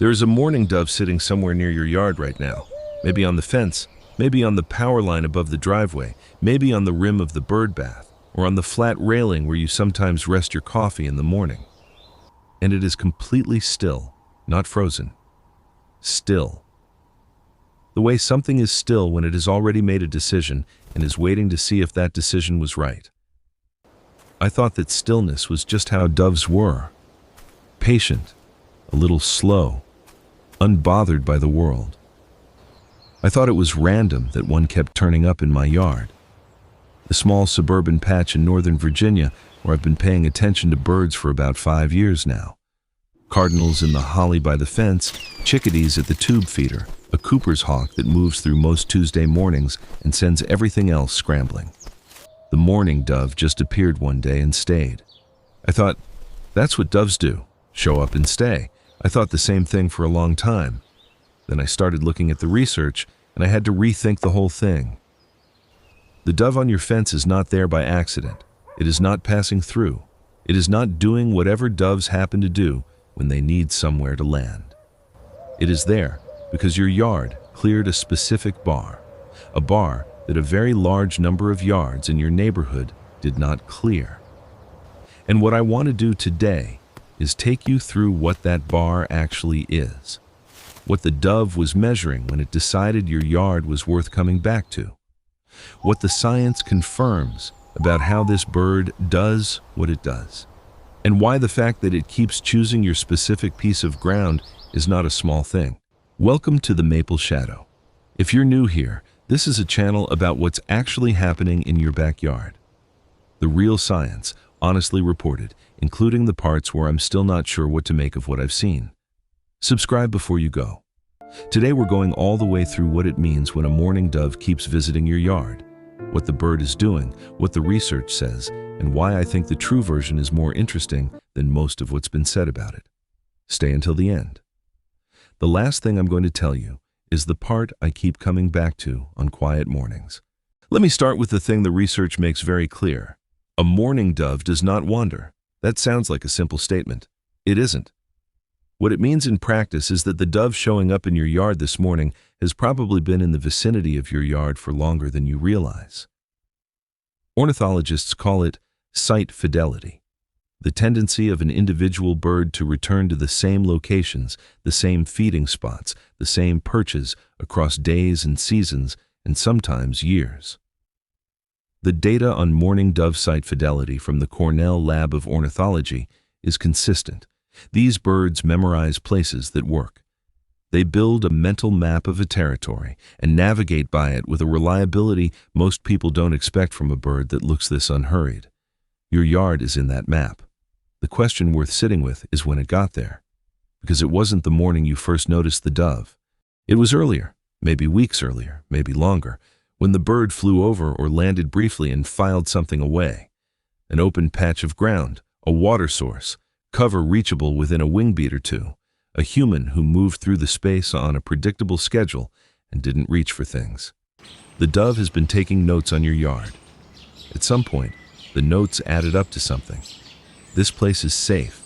There is a mourning dove sitting somewhere near your yard right now. Maybe on the fence, maybe on the power line above the driveway, maybe on the rim of the birdbath, or on the flat railing where you sometimes rest your coffee in the morning. And it is completely still, not frozen. Still. The way something is still when it has already made a decision and is waiting to see if that decision was right. I thought that stillness was just how doves were. Patient, a little slow, unbothered by the world. I thought it was random that one kept turning up in my yard. The small suburban patch in Northern Virginia where I've been paying attention to birds for about 5 years now. Cardinals in the holly by the fence, chickadees at the tube feeder, a Cooper's hawk that moves through most Tuesday mornings and sends everything else scrambling. The mourning dove just appeared one day and stayed. I thought, that's what doves do, show up and stay. I thought the same thing for a long time. Then I started looking at the research, and I had to rethink the whole thing. The dove on your fence is not there by accident. It is not passing through. It is not doing whatever doves happen to do when they need somewhere to land. It is there because your yard cleared a specific bar, a bar that a very large number of yards in your neighborhood did not clear. And what I want to do today is take you through what that bar actually is, what the dove was measuring when it decided your yard was worth coming back to, what the science confirms about how this bird does what it does, and why the fact that it keeps choosing your specific piece of ground is not a small thing. Welcome to the Maple Shadow. If you're new here, this is a channel about what's actually happening in your backyard. The real science, honestly reported, including the parts where I'm still not sure what to make of what I've seen. Subscribe before you go. Today we're going all the way through what it means when a mourning dove keeps visiting your yard, what the bird is doing, what the research says, and why I think the true version is more interesting than most of what's been said about it. Stay until the end. The last thing I'm going to tell you is the part I keep coming back to on quiet mornings. Let me start with the thing the research makes very clear. A mourning dove does not wander. That sounds like a simple statement. It isn't. What it means in practice is that the dove showing up in your yard this morning has probably been in the vicinity of your yard for longer than you realize. Ornithologists call it site fidelity, the tendency of an individual bird to return to the same locations, the same feeding spots, the same perches across days and seasons, and sometimes years. The data on mourning dove site fidelity from the Cornell Lab of Ornithology is consistent. These birds memorize places that work. They build a mental map of a territory and navigate by it with a reliability most people don't expect from a bird that looks this unhurried. Your yard is in that map. The question worth sitting with is when it got there. Because it wasn't the morning you first noticed the dove. It was earlier, maybe weeks earlier, maybe longer, when the bird flew over or landed briefly and filed something away. An open patch of ground, a water source, cover reachable within a wing beat or two, a human who moved through the space on a predictable schedule and didn't reach for things. The dove has been taking notes on your yard. At some point, the notes added up to something. This place is safe.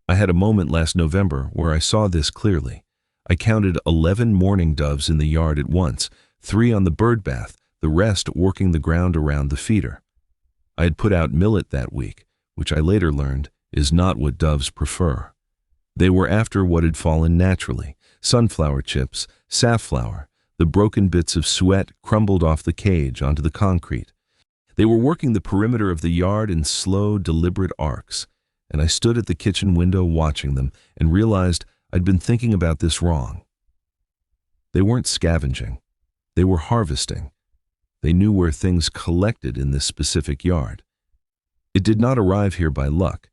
I had a moment last November where I saw this clearly. I counted 11 mourning doves in the yard at once, 3 on the birdbath, the rest working the ground around the feeder. I had put out millet that week, which I later learned is not what doves prefer. They were after what had fallen naturally, sunflower chips, safflower, the broken bits of sweat crumbled off the cage onto the concrete. They were working the perimeter of the yard in slow, deliberate arcs, and I stood at the kitchen window watching them and realized I'd been thinking about this wrong. They weren't scavenging. They were harvesting. They knew where things collected in this specific yard. It did not arrive here by luck.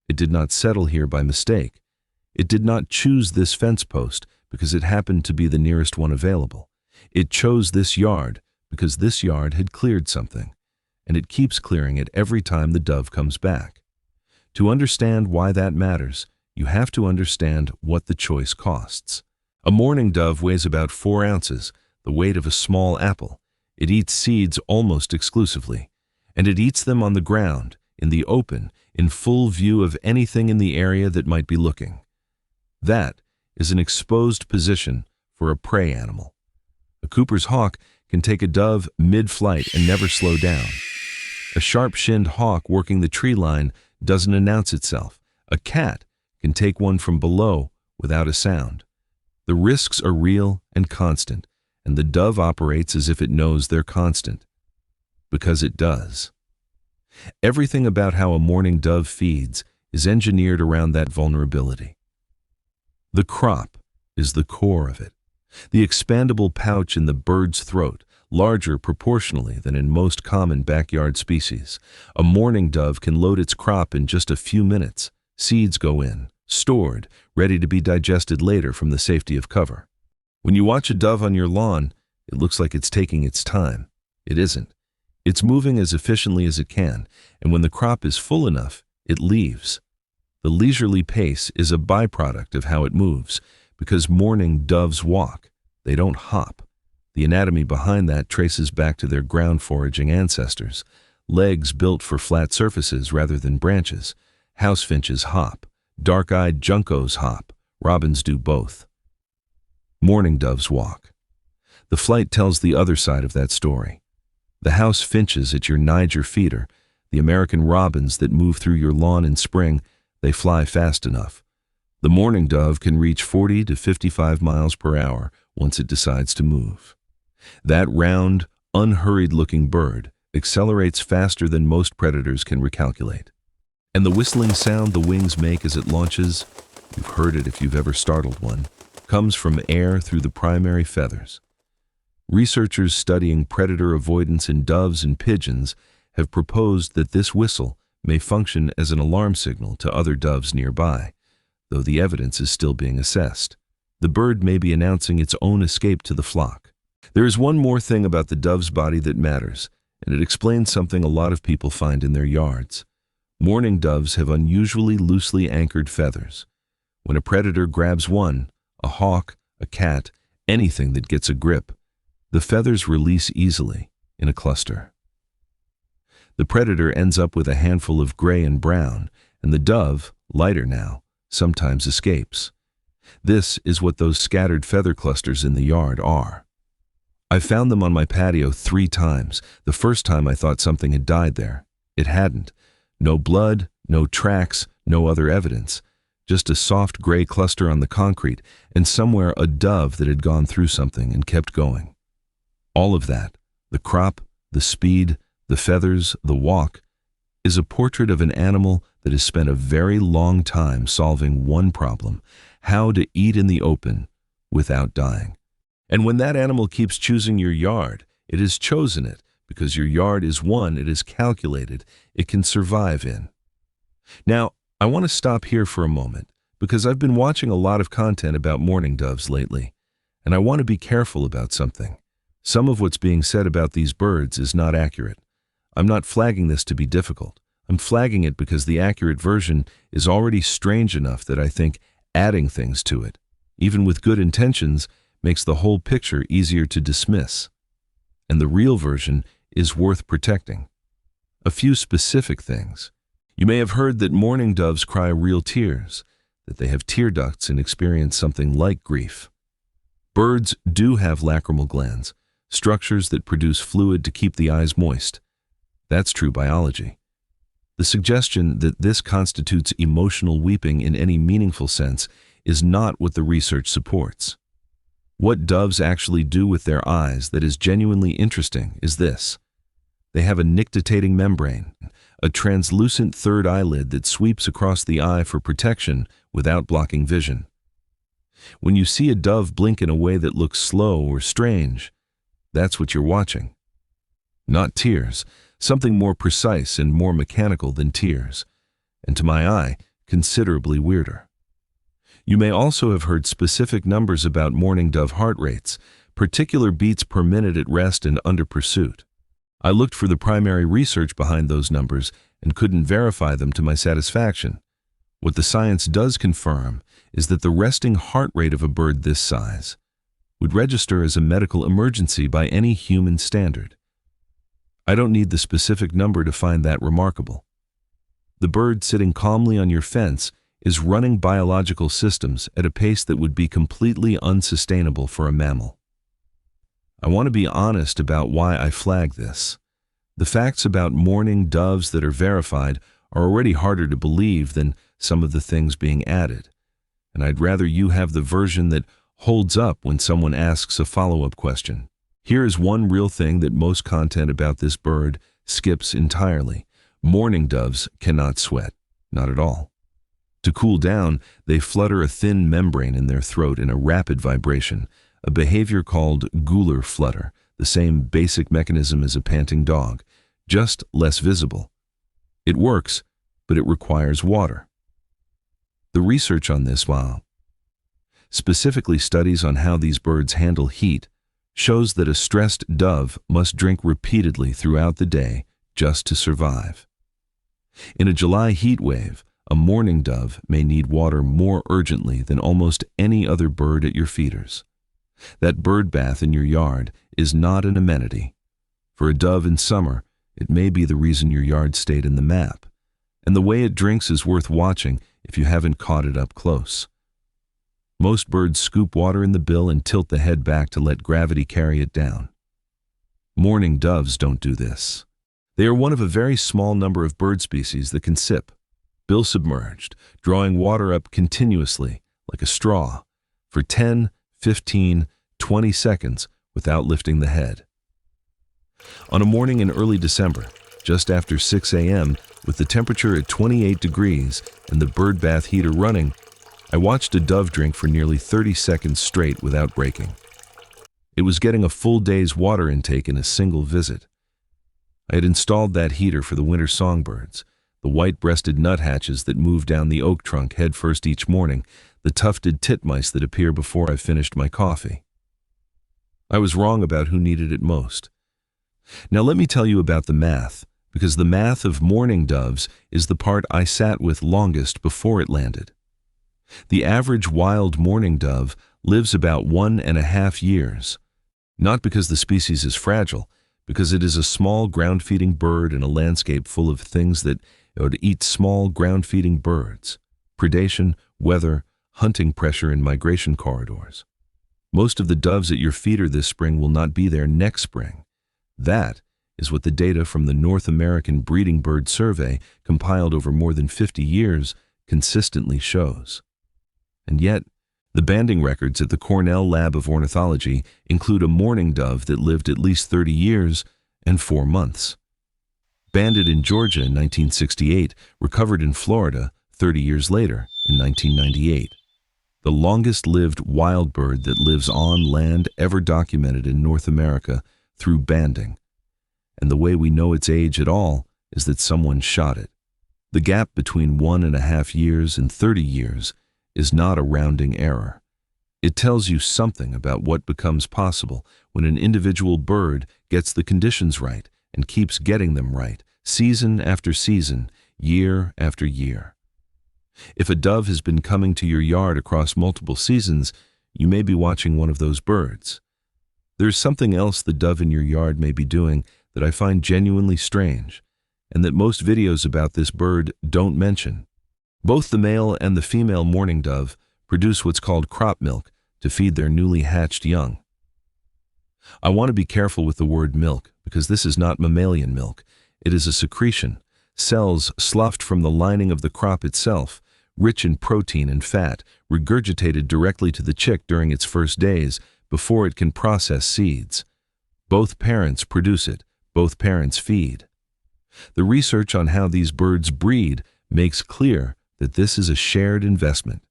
It did not settle here by mistake. It did not choose this fence post because it happened to be the nearest one available. It chose this yard because this yard had cleared something, and it keeps clearing it every time the dove comes back. To understand why that matters, you have to understand what the choice costs. A mourning dove weighs about 4 ounces, the weight of a small apple. It eats seeds almost exclusively, and it eats them on the ground, in the open, in full view of anything in the area that might be looking. That is an exposed position for a prey animal. A Cooper's hawk can take a dove mid-flight and never slow down. A sharp-shinned hawk working the tree line doesn't announce itself. A cat can take one from below without a sound. The risks are real and constant, and the dove operates as if it knows they're constant. Because it does. Everything about how a mourning dove feeds is engineered around that vulnerability. The crop is the core of it. The expandable pouch in the bird's throat, larger proportionally than in most common backyard species. A mourning dove can load its crop in just a few minutes. Seeds go in, stored, ready to be digested later from the safety of cover. When you watch a dove on your lawn, it looks like it's taking its time. It isn't. It's moving as efficiently as it can, and when the crop is full enough, it leaves. The leisurely pace is a byproduct of how it moves, because mourning doves walk. They don't hop. The anatomy behind that traces back to their ground foraging ancestors. Legs built for flat surfaces rather than branches. House finches hop. Dark-eyed juncos hop. Robins do both. Mourning doves walk. The flight tells the other side of that story. The house finches at your Niger feeder, the American robins that move through your lawn in spring, they fly fast enough. The mourning dove can reach 40 to 55 miles per hour once it decides to move. That round, unhurried-looking bird accelerates faster than most predators can recalculate. And the whistling sound the wings make as it launches, you've heard it if you've ever startled one, comes from air through the primary feathers. Researchers studying predator avoidance in doves and pigeons have proposed that this whistle may function as an alarm signal to other doves nearby, though the evidence is still being assessed. The bird may be announcing its own escape to the flock. There is one more thing about the dove's body that matters, and it explains something a lot of people find in their yards. Mourning doves have unusually loosely anchored feathers. When a predator grabs one, a hawk, a cat, anything that gets a grip, the feathers release easily in a cluster. The predator ends up with a handful of gray and brown, and the dove, lighter now, sometimes escapes. This is what those scattered feather clusters in the yard are. I found them on my patio 3 times. The first time I thought something had died there. It hadn't. No blood, no tracks, no other evidence. Just a soft gray cluster on the concrete, and somewhere a dove that had gone through something and kept going. All of that, the crop, the speed, the feathers, the walk, is a portrait of an animal that has spent a very long time solving one problem: how to eat in the open without dying. And when that animal keeps choosing your yard, it has chosen it because your yard is one it is calculated it can survive in. Now, I want to stop here for a moment because I've been watching a lot of content about mourning doves lately, and I want to be careful about something. Some of what's being said about these birds is not accurate. I'm not flagging this to be difficult. I'm flagging it because the accurate version is already strange enough that I think adding things to it, even with good intentions, makes the whole picture easier to dismiss. And the real version is worth protecting. A few specific things. You may have heard that mourning doves cry real tears, that they have tear ducts and experience something like grief. Birds do have lacrimal glands, structures that produce fluid to keep the eyes moist. That's true biology. The suggestion that this constitutes emotional weeping in any meaningful sense is not what the research supports. What doves actually do with their eyes that is genuinely interesting is this. They have a nictitating membrane, a translucent third eyelid that sweeps across the eye for protection without blocking vision. When you see a dove blink in a way that looks slow or strange, that's what you're watching. Not tears, something more precise and more mechanical than tears, and to my eye, considerably weirder. You may also have heard specific numbers about mourning dove heart rates, particular beats per minute at rest and under pursuit. I looked for the primary research behind those numbers and couldn't verify them to my satisfaction. What the science does confirm is that the resting heart rate of a bird this size would register as a medical emergency by any human standard. I don't need the specific number to find that remarkable. The bird sitting calmly on your fence is running biological systems at a pace that would be completely unsustainable for a mammal. I want to be honest about why I flag this. The facts about mourning doves that are verified are already harder to believe than some of the things being added, and I'd rather you have the version that holds up when someone asks a follow-up question. Here is one real thing that most content about this bird skips entirely. Mourning doves cannot sweat, not at all. To cool down, they flutter a thin membrane in their throat in a rapid vibration, a behavior called gular flutter, the same basic mechanism as a panting dog, just less visible. It works, but it requires water. The research on this, specifically studies on how these birds handle heat, shows that a stressed dove must drink repeatedly throughout the day just to survive. In a July heat wave, a mourning dove may need water more urgently than almost any other bird at your feeders. That bird bath in your yard is not an amenity. For a dove in summer, it may be the reason your yard stayed in the map, and the way it drinks is worth watching if you haven't caught it up close. Most birds scoop water in the bill and tilt the head back to let gravity carry it down. Mourning doves don't do this. They are one of a very small number of bird species that can sip, bill submerged, drawing water up continuously, like a straw, for 10, 15, 20 seconds without lifting the head. On a morning in early December, just after 6 a.m., with the temperature at 28 degrees and the bird bath heater running, I watched a dove drink for nearly 30 seconds straight without breaking. It was getting a full day's water intake in a single visit. I had installed that heater for the winter songbirds, the white-breasted nuthatches that move down the oak trunk headfirst each morning, the tufted titmice that appear before I finished my coffee. I was wrong about who needed it most. Now let me tell you about the math, because the math of mourning doves is the part I sat with longest before it landed. The average wild mourning dove lives about 1.5 years, not because the species is fragile, because it is a small ground-feeding bird in a landscape full of things that would eat small ground-feeding birds: predation, weather, hunting pressure, and migration corridors. Most of the doves at your feeder this spring will not be there next spring. That is what the data from the North American Breeding Bird Survey, compiled over more than 50 years, consistently shows. And yet, the banding records at the Cornell Lab of Ornithology include a mourning dove that lived at least 30 years and 4 months. Banded in Georgia in 1968, recovered in Florida 30 years later in 1998. The longest-lived wild bird that lives on land ever documented in North America through banding. And the way we know its age at all is that someone shot it. The gap between 1.5 years and 30 years is not a rounding error. It tells you something about what becomes possible when an individual bird gets the conditions right and keeps getting them right, season after season, year after year. If a dove has been coming to your yard across multiple seasons, you may be watching one of those birds. There's something else the dove in your yard may be doing that I find genuinely strange, and that most videos about this bird don't mention. Both the male and the female mourning dove produce what's called crop milk to feed their newly hatched young. I want to be careful with the word milk, because this is not mammalian milk. It is a secretion, cells sloughed from the lining of the crop itself, rich in protein and fat, regurgitated directly to the chick during its first days before it can process seeds. Both parents produce it, both parents feed. The research on how these birds breed makes clear that this is a shared investment,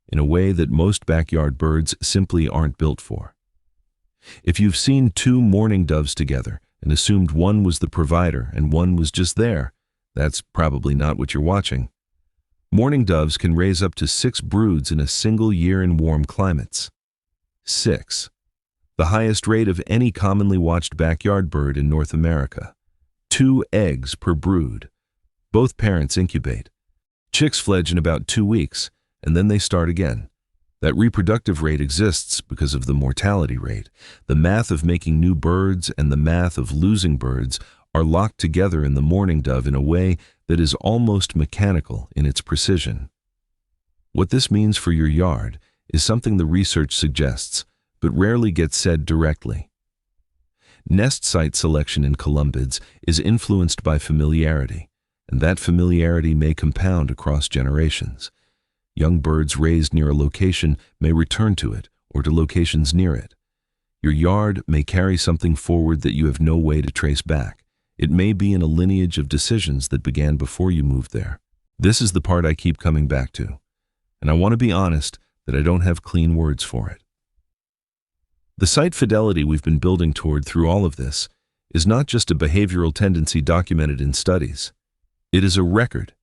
in a way that most backyard birds simply aren't built for. If you've seen 2 mourning doves together and assumed one was the provider and one was just there, that's probably not what you're watching. Mourning doves can raise up to 6 broods in a single year in warm climates. 6. The highest rate of any commonly watched backyard bird in North America. 2 eggs per brood. Both parents incubate. Chicks fledge in about 2 weeks, and then they start again. That reproductive rate exists because of the mortality rate. The math of making new birds and the math of losing birds are locked together in the mourning dove in a way that is almost mechanical in its precision. What this means for your yard is something the research suggests, but rarely gets said directly. Nest site selection in columbids is influenced by familiarity, and that familiarity may compound across generations. Young birds raised near a location may return to it or to locations near it. Your yard may carry something forward that you have no way to trace back. It may be in a lineage of decisions that began before you moved there. This is the part I keep coming back to, and I want to be honest that I don't have clean words for it. The site fidelity we've been building toward through all of this is not just a behavioral tendency documented in studies. It is a record.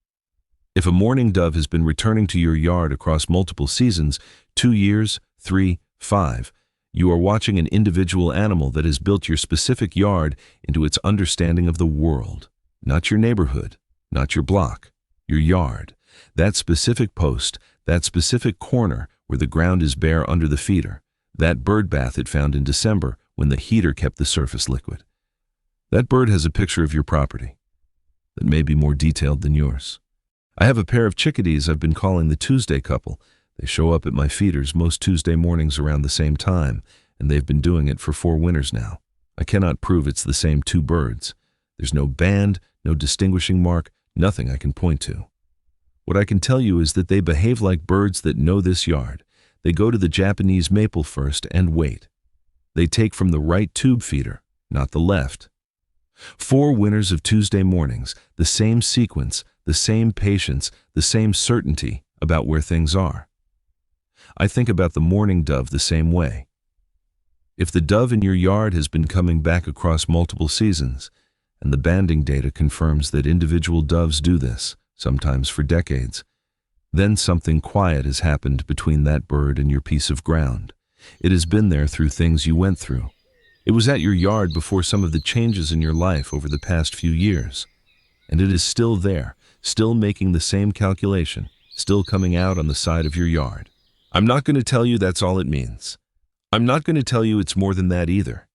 If a mourning dove has been returning to your yard across multiple seasons, 2 years, 3, 5, you are watching an individual animal that has built your specific yard into its understanding of the world. Not your neighborhood, not your block, your yard. That specific post, that specific corner where the ground is bare under the feeder. That bird bath it found in December when the heater kept the surface liquid. That bird has a picture of your property that may be more detailed than yours. I have a pair of chickadees I've been calling the Tuesday couple. They show up at my feeders most Tuesday mornings around the same time, and they've been doing it for 4 winters now. I cannot prove it's the same 2 birds. There's no band, no distinguishing mark, nothing I can point to. What I can tell you is that they behave like birds that know this yard. They go to the Japanese maple first and wait. They take from the right tube feeder, not the left. 4 winters of Tuesday mornings, the same sequence, the same patience, the same certainty about where things are. I think about the mourning dove the same way. If the dove in your yard has been coming back across multiple seasons, and the banding data confirms that individual doves do this, sometimes for decades, then something quiet has happened between that bird and your piece of ground. It has been there through things you went through. It was at your yard before some of the changes in your life over the past few years. And it is still there, still making the same calculation, still coming out on the side of your yard. I'm not going to tell you that's all it means. I'm not going to tell you it's more than that either.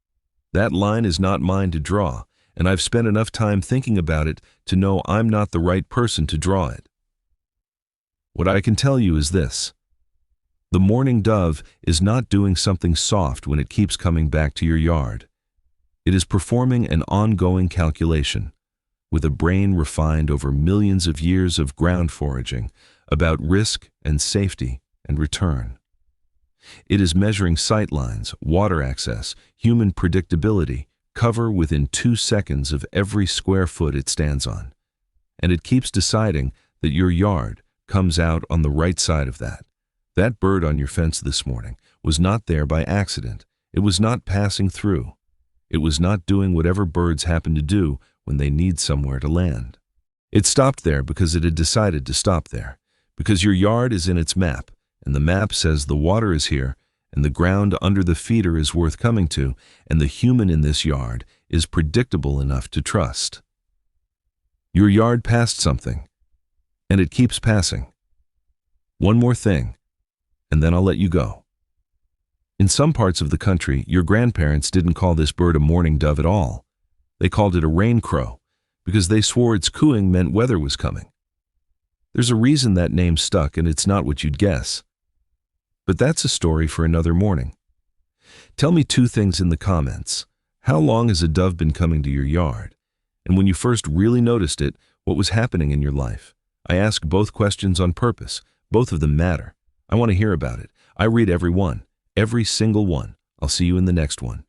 That line is not mine to draw, and I've spent enough time thinking about it to know I'm not the right person to draw it. What I can tell you is this. The mourning dove is not doing something soft when it keeps coming back to your yard. It is performing an ongoing calculation, with a brain refined over millions of years of ground foraging, about risk and safety and return. It is measuring sight lines, water access, human predictability, cover within 2 seconds of every square foot it stands on. And it keeps deciding that your yard comes out on the right side of that. That bird on your fence this morning was not there by accident. It was not passing through. It was not doing whatever birds happen to do when they need somewhere to land. It stopped there because it had decided to stop there, because your yard is in its map, and the map says the water is here, and the ground under the feeder is worth coming to, and the human in this yard is predictable enough to trust. Your yard passed something, and it keeps passing. One more thing, and then I'll let you go. In some parts of the country, your grandparents didn't call this bird a mourning dove at all. They called it a rain crow, because they swore its cooing meant weather was coming. There's a reason that name stuck, and it's not what you'd guess. But that's a story for another morning. Tell me 2 things in the comments. How long has a dove been coming to your yard? And when you first really noticed it, what was happening in your life? I ask both questions on purpose. Both of them matter. I want to hear about it. I read every one, every single one. I'll see you in the next one.